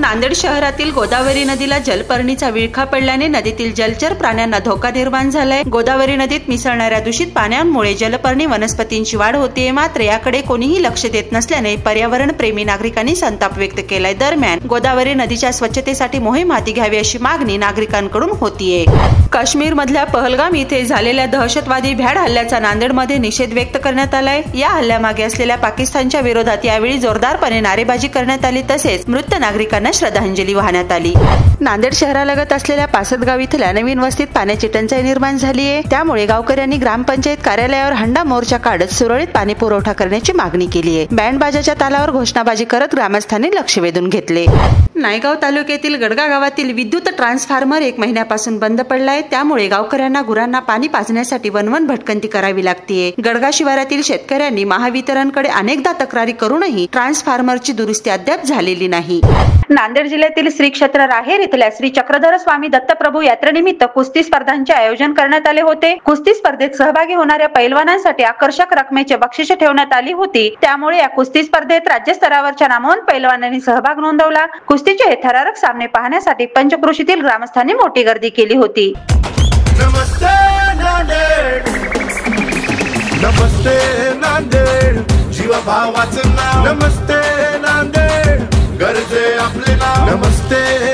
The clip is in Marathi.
नांदेड शहरातील गोदावरी नदीला जलपर्णीचा विळखा पडल्याने नदीतील जलचर प्राण्यांना धोका निर्माण झालाय। गोदावरी नदीत मिसळणाऱ्या दूषित पाण्यामुळे जलपर्णी वनस्पतींची वाढ होतीये, मात्र याकडे कोणीही लक्ष देत नसल्याने पर्यावरण प्रेमी नागरिकांनी संताप व्यक्त केलाय। दरम्यान गोदावरी नदीच्या स्वच्छतेसाठी मोहीम हाती घ्यावी अशी मागणी नागरिकांकडून होतीये। काश्मीर मधल्या पहलगाम इथे झालेल्या दहशतवादी भ्याड हल्ल्याचा नांदेडमध्ये निषेध व्यक्त करण्यात आलाय। या हल्ल्यामागे असलेल्या पाकिस्तानच्या विरोधात यावेळी जोरदारपणे नारेबाजी करण्यात आली, तसेच मृत नागरिकांना श्रद्धांजली वाहण्यात आली। नांदेड शहरालगत असलेल्या पासदगाव इथल्या नवीन वस्तीत पाण्याची टंचाई निर्माण झाली आहे, त्यामुळे गावकऱ्यांनी ग्रामपंचायत कार्यालयावर हंडा मोर्चा काढत सुरळीत पाणी पुरवठा करण्याची मागणी केली आहे। बँड बाजाच्या तालावर घोषणाबाजी करत ग्रामस्थांनी लक्ष वेधून घेतले। नायगाव तालुक्यातील गडगा गावातील विद्युत ट्रान्सफॉर्मर 1 महिन्यापासून बंद पडलाय, त्यामुळे गावकऱ्यांना गुरांना पाणी पाजण्यासाठी वनवन भटकंती करावी लागतेय। गडगा शिवारातील शेतकऱ्यांनी महावितरणकडे अनेकदा तक्रारी करूनही ट्रान्सफॉर्मरची दुरुस्ती अद्याप झालेली नाही। नांदेड जिल्ह्यातील श्री क्षेत्र राहेर इथल्या श्री चक्रधर स्वामी दत्तप्रभू यात्रेनिमित्त कुस्ती स्पर्धांचे आयोजन करण्यात आले होते। कुस्ती स्पर्धेत सहभागी होणाऱ्या पैलवानांसाठी आकर्षक रकमेची बक्षिसे ठेवण्यात आली होती, त्यामुळे या कुस्ती स्पर्धेत राज्यस्तरावरच्या नामवंत पैलवानांनी सहभाग नोंदवला। कुस्तीचे हे थरारक सामने पाहण्यासाठी पंचक्रोशीतील ग्रामस्थांनी मोठी गर्दी केली होती। नमस्ते नांदेड, नमस्ते नांदेड, जीवा भावाचं नाव नमस्ते नांदेड, गरजे आपले नाव नमस्ते